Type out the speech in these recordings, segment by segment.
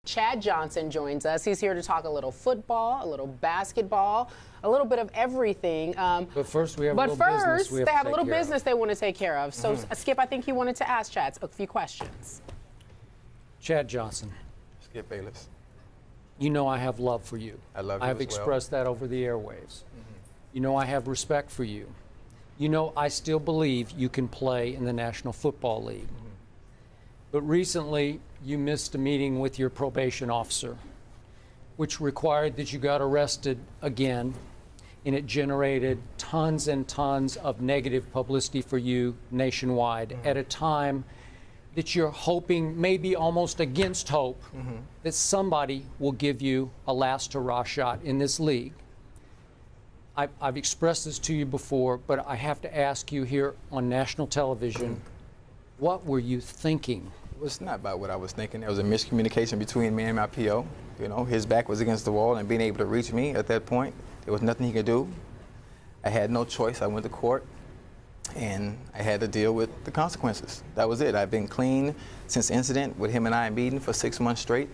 Chad Johnson joins us. He's here to talk a little football, a little basketball, a little bit of everything. But first, we have a little business we have they to have a little take care business of. they want to take care of. So, Skip, I think you wanted to ask Chad a few questions. Chad Johnson, Skip Bayless. you know I have love for you. I love you I have as well. expressed that over the airwaves. You know I have respect for you. You know I still believe you can play in the National Football League. But recently, you missed a meeting with your probation officer, which required that you got arrested again, and it generated tons and tons of negative publicity for you nationwide at a time that you're hoping, maybe almost against hope, that somebody will give you a last hurrah shot in this league. I've expressed this to you before, but I have to ask you here on national television, what were you thinking? It's not about what I was thinking. There was a miscommunication between me and my PO. You know, his back was against the wall, and being able to reach me at that point, there was nothing he could do. I had no choice. I went to court, and I had to deal with the consequences. That was it. I've been clean since the incident with him and I meeting for 6 months straight.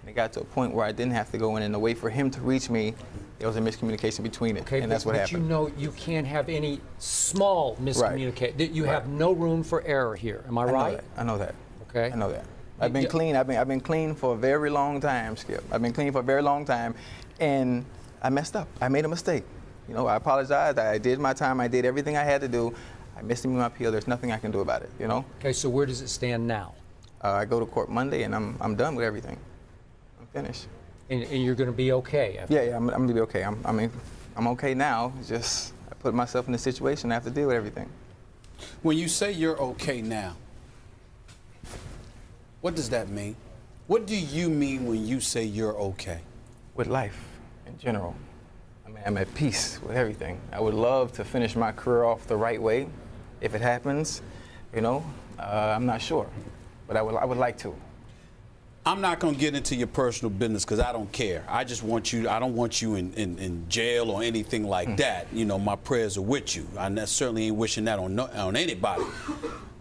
And it got to a point where I didn't have to go in, and the way for him to reach me, there was a miscommunication between it, Okay, and that's what but happened. you know you can't have any small miscommunication. That you have no room for error here. Am I right? I know that. Okay. I know that. I've been clean. I've been clean for a very long time, Skip. I've been clean for a very long time, and I messed up. I made a mistake. You know, I apologize. I did my time. I did everything I had to do. I missed him in my appeal. There's nothing I can do about it. You know. Okay, so where does it stand now? I go to court Monday, and I'm done with everything. I'm finished. And you're going to be okay after Yeah, I'm gonna be okay. I'm okay now. It's just I put myself in a situation I have to deal with everything. When you say you're okay now, what does that mean? What do you mean when you say you're okay? With life in general. I mean, I'm at peace with everything. I would love to finish my career off the right way. If it happens, you know, I'm not sure, but I would like to. I'm not going to get into your personal business because I don't care. I just want you, I don't want you in jail or anything like that. You know, my prayers are with you. I certainly ain't wishing that on anybody.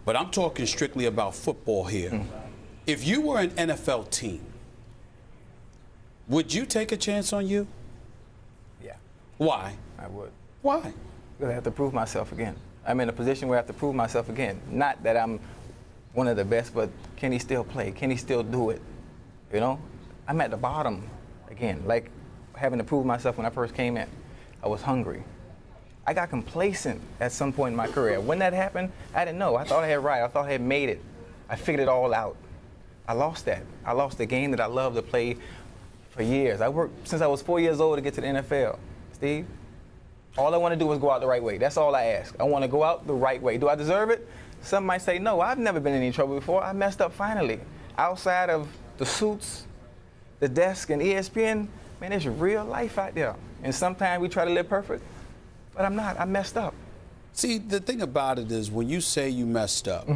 But I'm talking strictly about football here. If you were an NFL team, would you take a chance on you? Yeah, Why? I would. Why? Because I have to prove myself again. I'm in a position where I have to prove myself again. Not that I'm one of the best, but can he still play? Can he still do it? You know, I'm at the bottom again, like having to prove myself when I first came in. I was hungry. I got complacent at some point in my career. When that happened, I didn't know. I thought I had right. I thought I had made it. I figured it all out. I lost that. I lost the game that I loved to play for years. I worked since I was 4 years old to get to the NFL. Steve, all I want to do is go out the right way. That's all I ask. I want to go out the right way. Do I deserve it? Some might say, no, I've never been in any trouble before. I messed up finally. Outside of the suits, the desk, and ESPN, man, there's real life out there. And sometimes we try to live perfect, but I'm not. I messed up. See, the thing about it is when you say you messed up,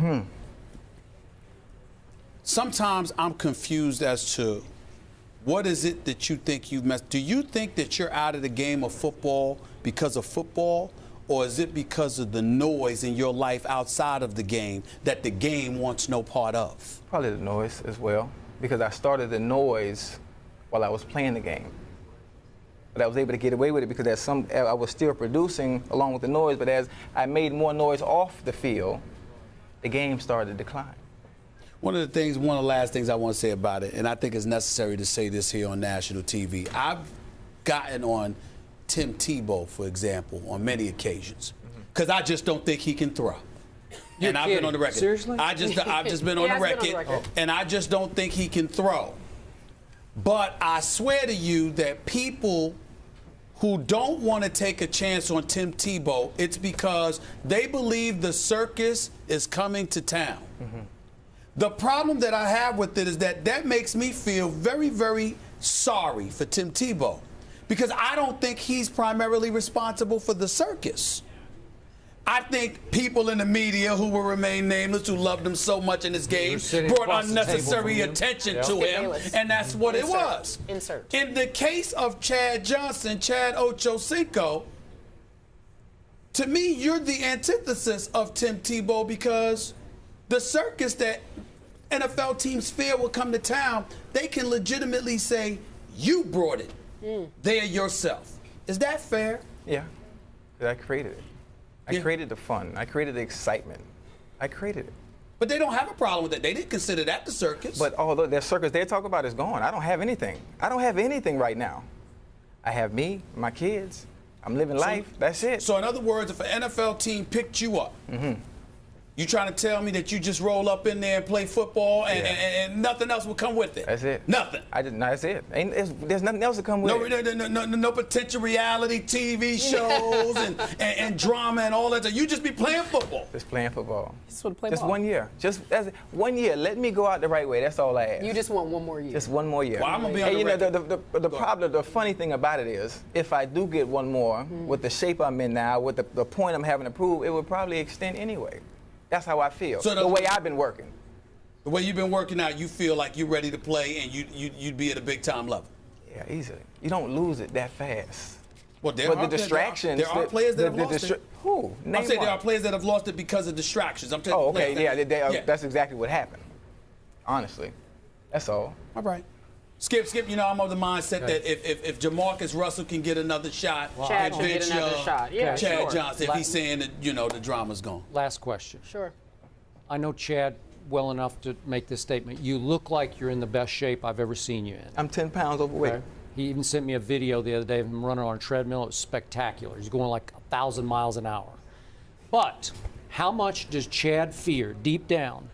sometimes I'm confused as to what is it that you think you've messed. Do you think that you're out of the game of football because of football? Or is it because of the noise in your life outside of the game that the game wants no part of? Probably the noise as well, because I started the noise while I was playing the game. But I was able to get away with it because I was still producing along with the noise, but as I made more noise off the field, the game started to decline. One of the last things I want to say about it, and I think it's necessary to say this here on national TV, I've gotten on Tim Tebow, for example, on many occasions, because I just don't think he can throw. And I've been on the record. Seriously? I've just been on the record, and I just don't think he can throw. But I swear to you that people who don't want to take a chance on Tim Tebow, it's because they believe the circus is coming to town. The problem that I have with it is that makes me feel very, very sorry for Tim Tebow. Because I don't think he's primarily responsible for the circus. I think people in the media who will remain nameless, who loved him so much in this game, brought unnecessary attention to him, and that's what it was. In the case of Chad Johnson, Chad Ochocinco, to me, you're the antithesis of Tim Tebow because the circus that NFL teams fear will come to town, they can legitimately say, you brought it there yourself. Is that fair? Yeah, because I created it. I created the fun. I created the excitement. I created it. But they don't have a problem with it. They didn't consider that the circus. But although their circus they talk about is gone, I don't have anything. I don't have anything right now. I have me, my kids. I'm living life. That's it. So in other words, if an NFL team picked you up, you trying to tell me that you just roll up in there and play football and nothing else will come with it? That's it. Nothing. That's it. There's nothing else to come with it. No potential reality TV shows and drama and all that. You just be playing football. Just playing football. Just want to play Just ball. 1 year. That's 1 year. Let me go out the right way. That's all I ask. You just want one more year. Just 1 more year. Well, I'm gonna be on and the record. the problem, the funny thing about it is, if I do get one more, with the shape I'm in now, with the point I'm having to prove, it would probably extend anyway. That's how I feel. So the way I've been working. The way you've been working out, you feel like you're ready to play and you'd be at a big time level. Yeah, easily. You don't lose it that fast. Well, but the distractions. There are players that have lost it. Who? Name I'm saying one. there are players that have lost it because of distractions. I'm telling you. Oh, okay. Yeah, that's exactly what happened. Honestly, that's all. All right. Skip, you know, I'm of the mindset that if Jamarcus Russell can get another shot, Chad can get another shot. Yeah, Chad Johnson, if he's saying that, you know, the drama's gone. Last question. Sure. I know Chad well enough to make this statement. You look like you're in the best shape I've ever seen you in. I'm 10 pounds overweight. Okay. He even sent me a video the other day of him running on a treadmill. It was spectacular. He's going like 1,000 miles an hour. But how much does Chad fear deep down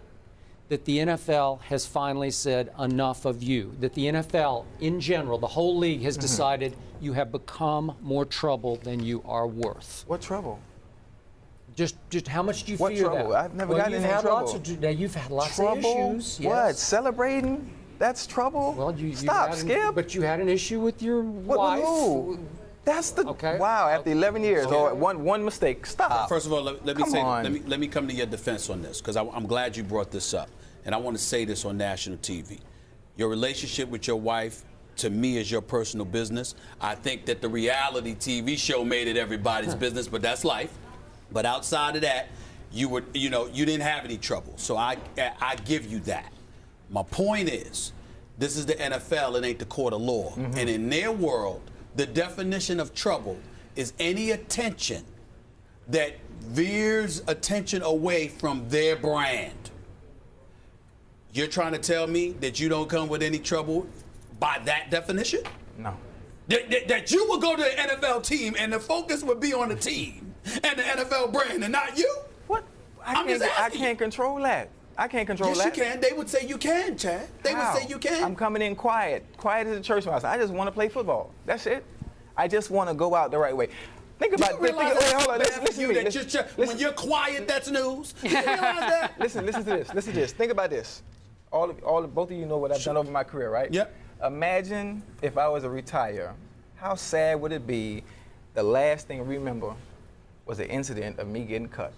that the NFL has finally said enough of you? That the NFL in general, the whole league has decided you have become more trouble than you are worth. What trouble? Just how much do you what fear trouble? that? I've never gotten in trouble. You've had lots trouble? of issues. What? Yes. Celebrating? That's trouble? Well, Stop, Skip. But you had an issue with your wife. Who? That's the okay. Wow. After 11 years, or one mistake. Stop. First of all, let me come to your defense on this, because I'm glad you brought this up, and I want to say this on national TV. Your relationship with your wife, to me, is your personal business. I think that the reality TV show made it everybody's business, but that's life. But outside of that, you didn't have any trouble. So I give you that. My point is, this is the NFL, it ain't the court of law. And in their world, the definition of trouble is any attention that veers attention away from their brand. You're trying to tell me that you don't come with any trouble by that definition? No. That you would go to the NFL team and the focus would be on the team and the NFL brand and not you? What? I can't control that. I can't control that. Yes, you can. They would say you can, Chad. They would say you can. I'm coming in quiet as a church mouse. I just want to play football. That's it. I just want to go out the right way. Think about it. When you're quiet, that's news. You realize that? Listen to this. Listen to this. Think about this. Both of you know what I've done over my career, right? Yep. Imagine if I was a retire. How sad would it be? The last thing I remember was an incident of me getting cut.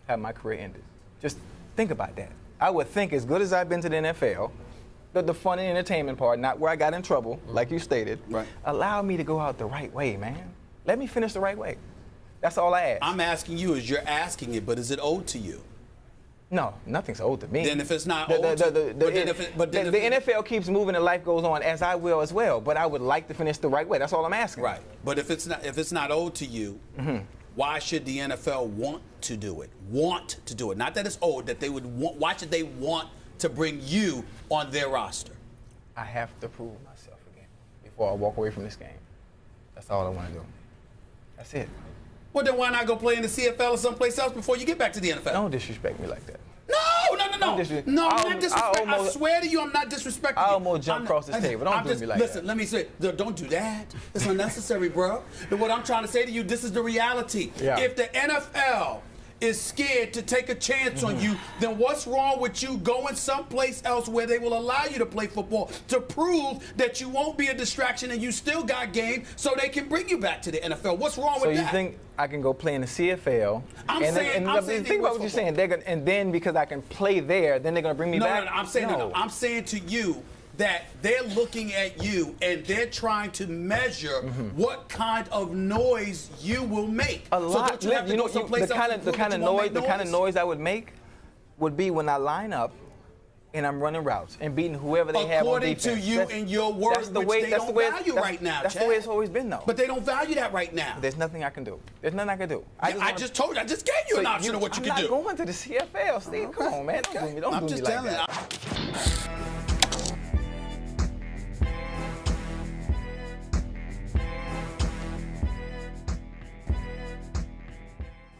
How my career ended. Just think about that. I would think, as good as I've been to the NFL, the fun and entertainment part, not where I got in trouble, like you stated, allow me to go out the right way, man. Let me finish the right way. That's all I ask. I'm asking you, as you're asking it, but is it owed to you? No, nothing's owed to me. Then if it's not owed to you, the NFL keeps moving and life goes on, as I will as well, but I would like to finish the right way. That's all I'm asking. Right. But if it's not owed to you, why should the NFL want to do it? Want to do it. Not that it's owed, that they would want. Why should they want to bring you on their roster? I have to prove myself again before I walk away from this game. That's all I want to do. That's it. Well, then why not go play in the CFL or someplace else before you get back to the NFL? Don't disrespect me like that. No. I'm not disrespecting. I swear to you, I'm not disrespecting you. I almost jumped across this table. Don't do me like that. Listen, let me say, don't do that. It's unnecessary, bro. And what I'm trying to say to you, this is the reality. Yeah. If the NFL is scared to take a chance on you, then what's wrong with you going someplace else where they will allow you to play football to prove that you won't be a distraction and you still got game so they can bring you back to the NFL? What's wrong with that? So you think I can go play in the CFL? Think about what you're saying. And then because I can play there, then they're going to bring me back? No, I'm saying to you that they're looking at you and they're trying to measure what kind of noise you will make. A lot. So don't you have to go someplace else the kind of noise I would make would be when I line up and I'm running routes and beating whoever they have on defense. According to you and your word, that's the which way, they that's don't the way, value right now, That's Chad. the way it's always been, though. But they don't value that right now. There's nothing I can do. There's nothing I can do. I just told you. I just gave you an option of what you can do. I'm not going to the CFL, Steve. Come on, man. Don't do me I'm like just telling that. you.